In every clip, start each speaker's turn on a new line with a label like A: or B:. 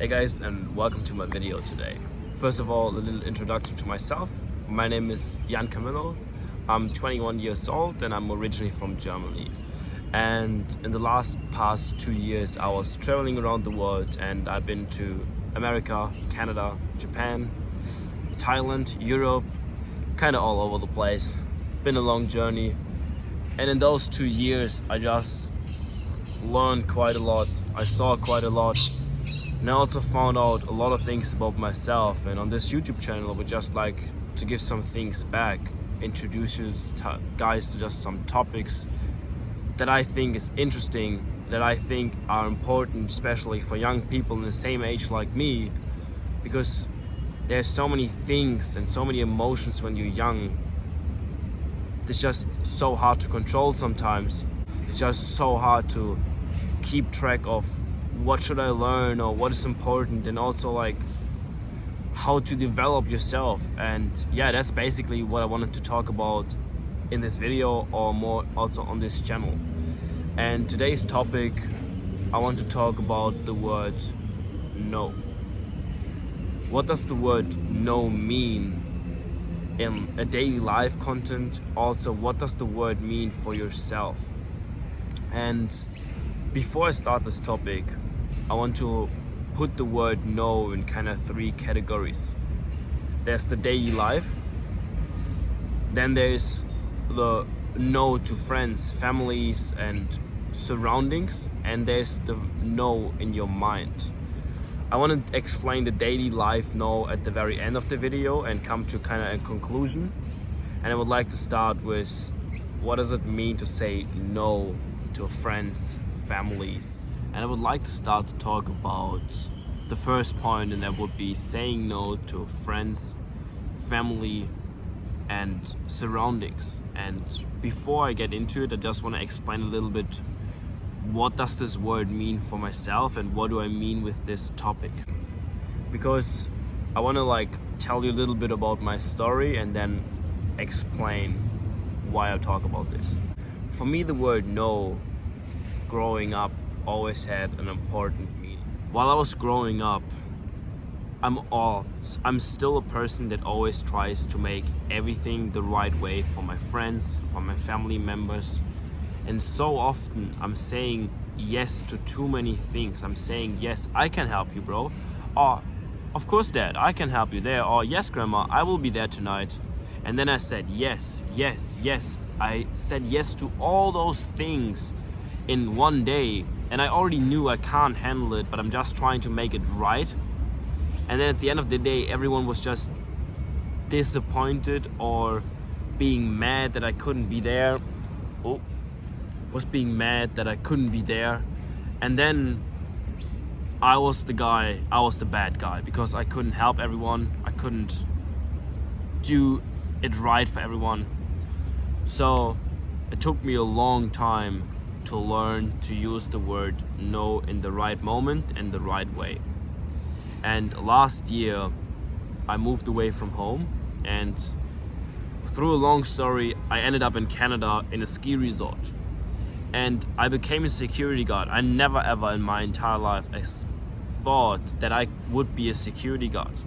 A: Hey guys, and welcome to my video today. First of all, a little introduction to myself. My name is Jan Camillo. I'm 21 years old and I'm originally from Germany. And in the past 2 years I was traveling around the world, and I've been to America, Canada, Japan, Thailand, Europe, kind of all over the place. Been a long journey, and in those 2 years I just learned quite a lot. I saw quite a lot. And I also found out a lot of things about myself, and on this YouTube channel I would just like to give some things back, introduce you guys to just some topics that I think is interesting, that I think are important, especially for young people in the same age like me, because there's so many things and so many emotions when you're young. It's just so hard to control sometimes. It's just so hard to keep track of what should I learn or what is important, and also like how to develop yourself. And yeah, that's basically what I wanted to talk about in this video, or more also on this channel. And today's topic, I want to talk about the word no. What does the word no mean in a daily life content? Also, what does the word mean for yourself? And before I start this topic, I want to put the word no in kind of 3 categories. There's the daily life, then there's the no to friends, families and surroundings, and there's the no in your mind. I want to explain the daily life no at the very end of the video and come to kind of a conclusion. And I would like to start with, what does it mean to say no to friends, families? And I would like to start to talk about the first point, and that would be saying no to friends, family and surroundings. And before I get into it, I just want to explain a little bit, what does this word mean for myself and what do I mean with this topic? Because I want to tell you a little bit about my story and then explain why I talk about this. For me, the word no growing up always had an important meaning. While I was growing up, I'm still a person that always tries to make everything the right way for my friends, for my family members. And so often I'm saying yes to too many things. I'm saying, yes, I can help you, bro. Or, of course, Dad, I can help you there. Or, yes, Grandma, I will be there tonight. And then I said yes, yes, yes. I said yes to all those things in one day. And I already knew I can't handle it, but I'm just trying to make it right. And then at the end of the day, everyone was just disappointed or being mad that I couldn't be there. Was being mad that I couldn't be there. And then I was the bad guy, because I couldn't help everyone. I couldn't do it right for everyone. So it took me a long time to learn to use the word no in the right moment and the right way. And last year I moved away from home, and through a long story I ended up in Canada in a ski resort, and I became a security guard. I never ever in my entire life thought that I would be a security guard.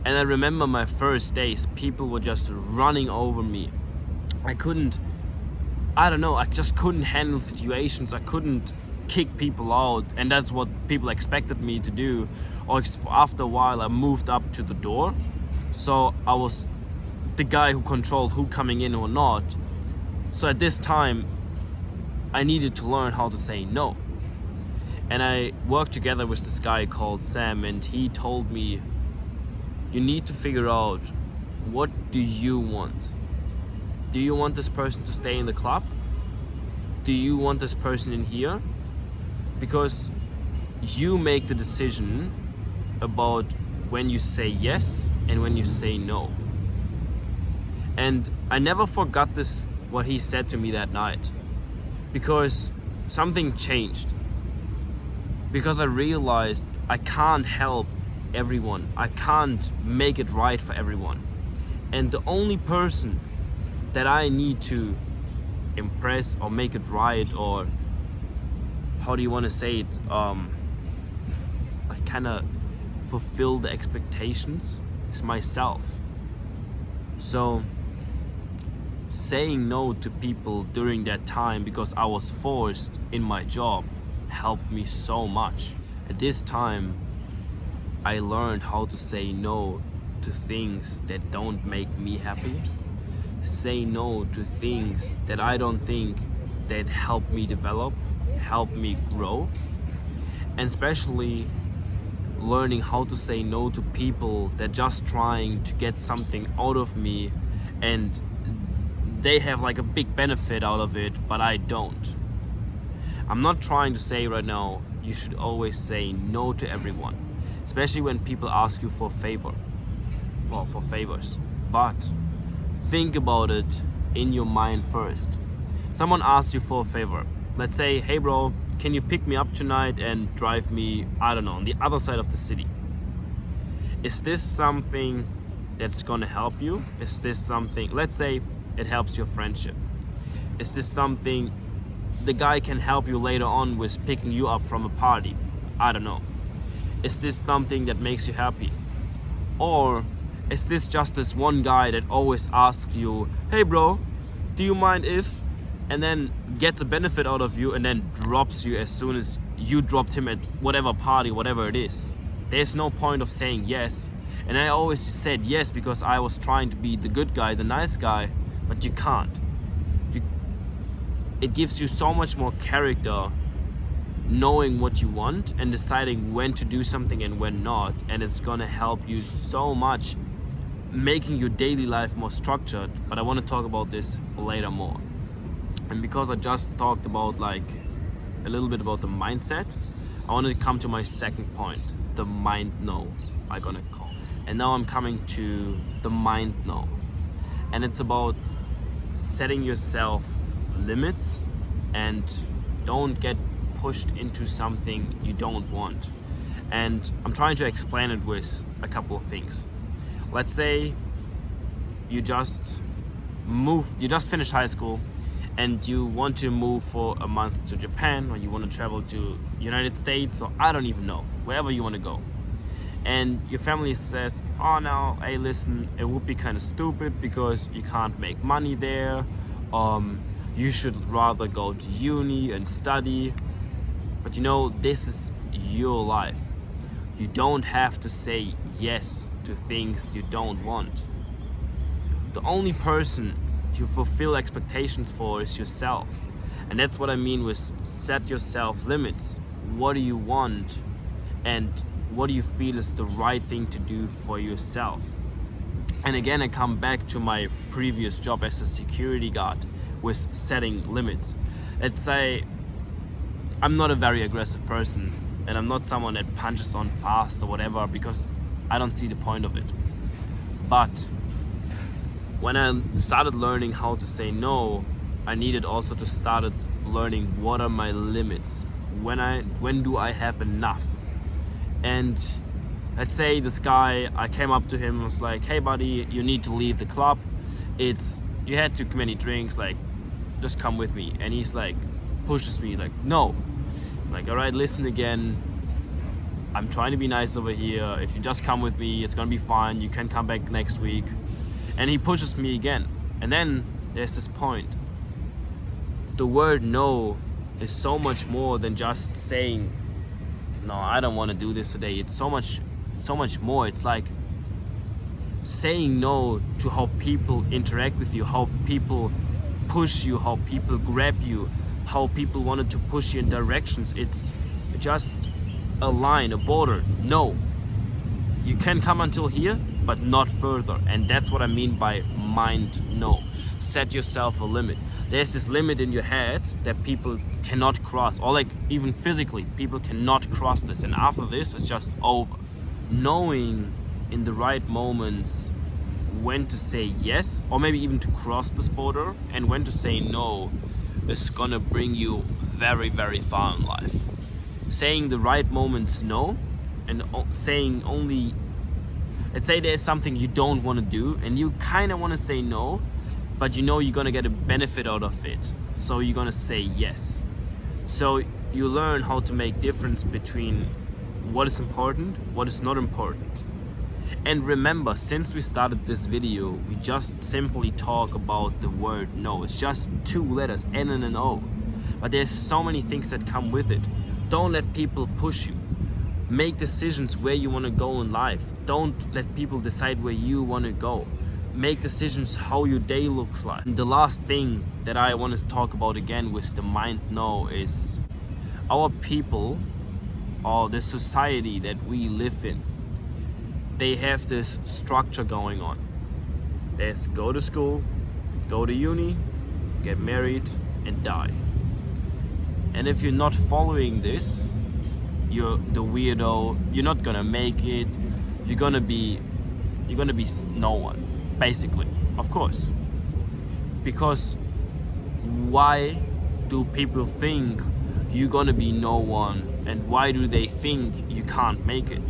A: And I remember my first days, people were just running over me. I just couldn't handle situations. I couldn't kick people out, and that's what people expected me to do. Or after a while I moved up to the door, so I was the guy who controlled who coming in or not. So at this time I needed to learn how to say no. And I worked together with this guy called Sam, and he told me, you need to figure out, what do you want? Do you want this person to stay in the club? Do you want this person in here? Because you make the decision about when you say yes and when you say no. And I never forgot this, what he said to me that night, because something changed. Because I realized I can't help everyone. I can't make it right for everyone. And the only person that I need to impress or make it right, or how do you want to say it, kind of fulfill the expectations is myself. So saying no to people during that time, because I was forced in my job, helped me so much. At this time, I learned how to say no to things that don't make me happy. Say no to things that I don't think that help me develop, help me grow. And especially learning how to say no to people that just trying to get something out of me, and they have like a big benefit out of it, but I don't. I'm not trying to say right now you should always say no to everyone, especially when people ask you for favors. But think about it in your mind first. Someone asks you for a favor. Let's say, hey bro, can you pick me up tonight and drive me, I don't know, on the other side of the city? Is this something that's gonna help you? Is this something, let's say it helps your friendship. Is this something the guy can help you later on with picking you up from a party? I don't know. Is this something that makes you happy? Or is this just this one guy that always asks you, hey bro, do you mind if, and then gets a benefit out of you and then drops you as soon as you dropped him at whatever party, whatever it is? There's no point of saying yes. And I always said yes because I was trying to be the good guy, the nice guy, but you can't. It gives you so much more character knowing what you want and deciding when to do something and when not, and it's gonna help you so much making your daily life more structured. But I want to talk about this later more. And because I just talked about like a little bit about the mindset, I want to come to my second point, the mind no, I'm gonna call. And now I'm coming to the mind no, and it's about setting yourself limits and don't get pushed into something you don't want. And I'm trying to explain it with a couple of things. Let's say you just finished high school and you want to move for a month to Japan, or you want to travel to United States, or I don't even know, wherever you want to go. And your family says, oh no, hey listen, it would be kind of stupid because you can't make money there. You should rather go to uni and study. But you know, this is your life. You don't have to say yes to things you don't want. The only person to fulfill expectations for is yourself. And that's what I mean with set yourself limits. What do you want? And what do you feel is the right thing to do for yourself? And again, I come back to my previous job as a security guard with setting limits. Let's say I'm not a very aggressive person, and I'm not someone that punches on fast or whatever, because I don't see the point of it. But when I started learning how to say no, I needed also to start learning what are my limits. When do I have enough? And let's say this guy, I came up to him and was like, hey buddy, you need to leave the club. You had too many drinks, like just come with me. And he's like, pushes me like, no. I'm like, all right, listen again. I'm trying to be nice over here. If you just come with me, it's gonna be fine. You can come back next week. And he pushes me again. And then there's this point. The word no is so much more than just saying, no, I don't want to do this today. It's so much more. It's like saying no to how people interact with you, how people push you, how people grab you, how people wanted to push you in directions. It's just a line, a border. No, you can come until here, but not further. And that's what I mean by mind no. Set yourself a limit. There's this limit in your head that people cannot cross, or like even physically, people cannot cross this. And after this, it's just over. Knowing in the right moments when to say yes, or maybe even to cross this border, and when to say no, is gonna bring you very, very far in life. Saying the right moments no, and saying only, let's say there's something you don't want to do, and you kind of want to say no, but you know you're gonna get a benefit out of it, so you're gonna say yes. So you learn how to make difference between what is important, what is not important. And remember, since we started this video, we just simply talk about the word no. It's just 2 letters, N and an O. But there's so many things that come with it. Don't let people push you. Make decisions where you want to go in life. Don't let people decide where you want to go. Make decisions how your day looks like. And the last thing that I want to talk about again with the mind no is our people, or the society that we live in, they have this structure going on. There's go to school, go to uni, get married, and die. And if you're not following this, you're the weirdo, you're not gonna make it, you're gonna be no one, basically, of course. Because why do people think you're gonna be no one, and why do they think you can't make it?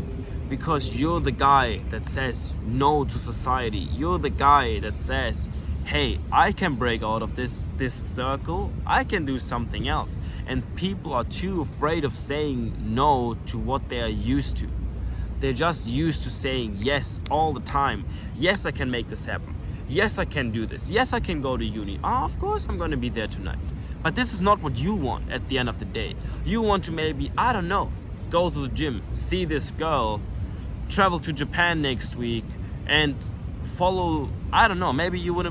A: Because you're the guy that says no to society. You're the guy that says, hey, I can break out of this circle, I can do something else. And people are too afraid of saying no to what they are used to. They're just used to saying yes all the time. Yes, I can make this happen. Yes, I can do this. Yes, I can go to uni. Of course I'm gonna be there tonight. But this is not what you want at the end of the day. You want to maybe, I don't know, go to the gym, see this girl, travel to Japan next week, and follow, I don't know, maybe you want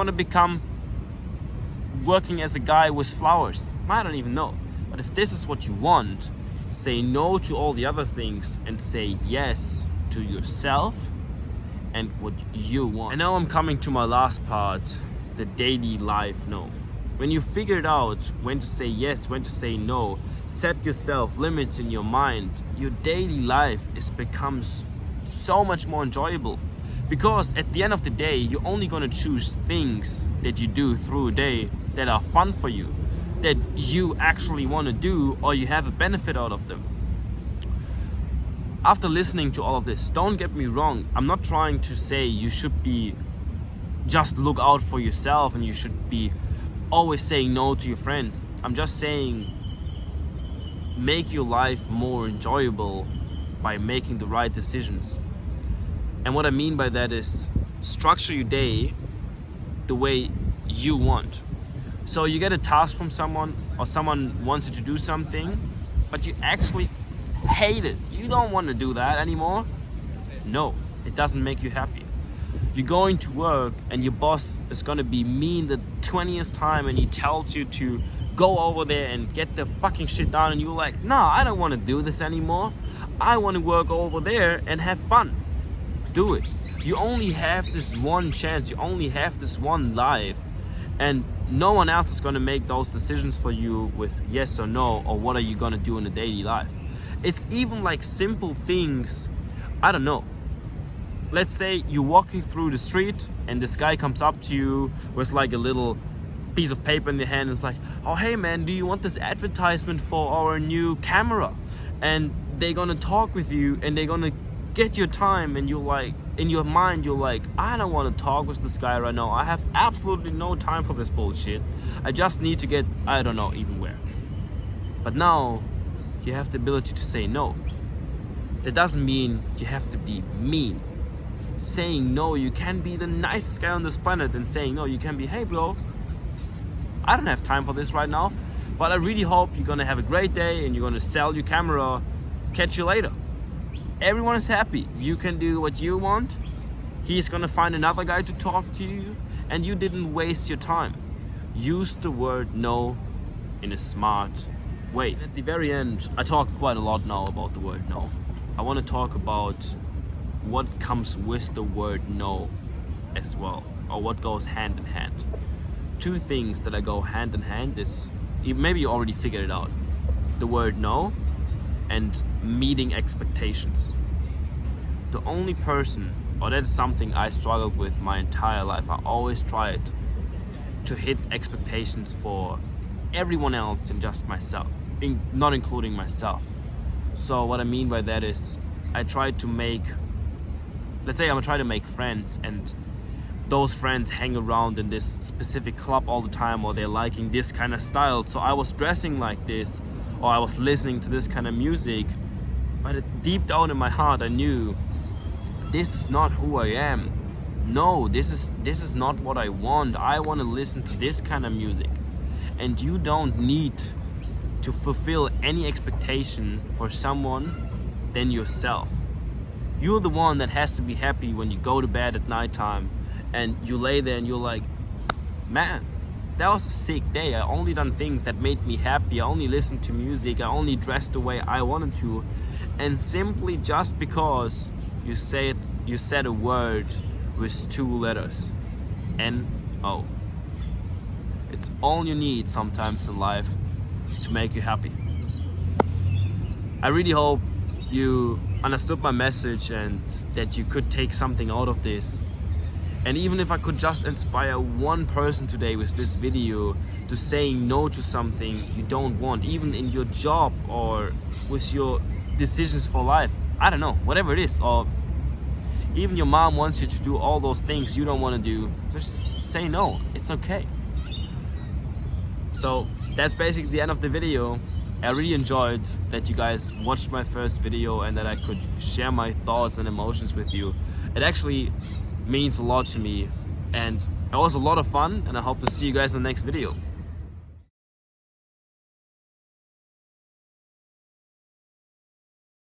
A: to become working as a guy with flowers. I don't even know. But if this is what you want, say no to all the other things and say yes to yourself and what you want. And now I'm coming to my last part, the daily life no. When you figured out when to say yes, when to say no, set yourself limits in your mind, your daily life becomes so much more enjoyable. Because at the end of the day, you're only gonna choose things that you do through a day that are fun for you, that you actually wanna do, or you have a benefit out of them. After listening to all of this, don't get me wrong, I'm not trying to say you should be just look out for yourself and you should be always saying no to your friends. I'm just saying make your life more enjoyable by making the right decisions. And what I mean by that is structure your day the way you want. So you get a task from someone, or someone wants you to do something, but you actually hate it. You don't want to do that anymore. No, it doesn't make you happy. You're going to work and your boss is going to be mean the 20th time and he tells you to go over there and get the fucking shit done, and you're like, nah, I don't want to do this anymore. I want to work over there and have fun. Do it. You only have this one chance, you only have this one life, and no one else is going to make those decisions for you with yes or no, or what are you going to do in the daily life. It's even like simple things. I don't know, let's say you're walking through the street and this guy comes up to you with like a little piece of paper in their hand and it's like, oh hey man, do you want this advertisement for our new camera? And they're gonna talk with you and they're gonna get your time, and you're like, in your mind you're like, I don't want to talk with this guy right now. I have absolutely no time for this bullshit. I just need to get, I don't know even where. But now you have the ability to say no. That doesn't mean you have to be mean. Saying no, you can be the nicest guy on this planet, and saying no, you can be, hey bro, I don't have time for this right now, but I really hope you're gonna have a great day and you're gonna sell your camera. Catch you later. Everyone is happy. You can do what you want. He's gonna find another guy to talk to you, and you didn't waste your time. Use the word no in a smart way. At the very end, I talked quite a lot now about the word no. I want to talk about what comes with the word no as well, or what goes hand in hand. 2 things that go hand in hand is, maybe you already figured it out, the word no and meeting expectations. The only person, or that's something I struggled with my entire life, I always tried to hit expectations for everyone else and just myself, not including myself. So what I mean by that is, I tried to make, let's say I'm trying to make friends, and those friends hang around in this specific club all the time, or they're liking this kind of style, so I was dressing like this, or I was listening to this kind of music, But deep down in my heart, I knew this is not who I am. No, this is not what I want. I want to listen to this kind of music. And you don't need to fulfill any expectation for someone than yourself. You're the one that has to be happy when you go to bed at nighttime and you lay there and you're like, man, that was a sick day. I only done things that made me happy. I only listened to music. I only dressed the way I wanted to. And simply just because you said a word with 2 letters, N-O. It's all you need sometimes in life to make you happy. I really hope you understood my message and that you could take something out of this. And even if I could just inspire one person today with this video to saying no to something you don't want, even in your job or with your decisions for life, I don't know, whatever it is, or even your mom wants you to do all those things you don't want to do, just say no, it's okay. So that's basically the end of the video. I really enjoyed that you guys watched my first video and that I could share my thoughts and emotions with you. It actually means a lot to me and it was a lot of fun, and I hope to see you guys in the next video.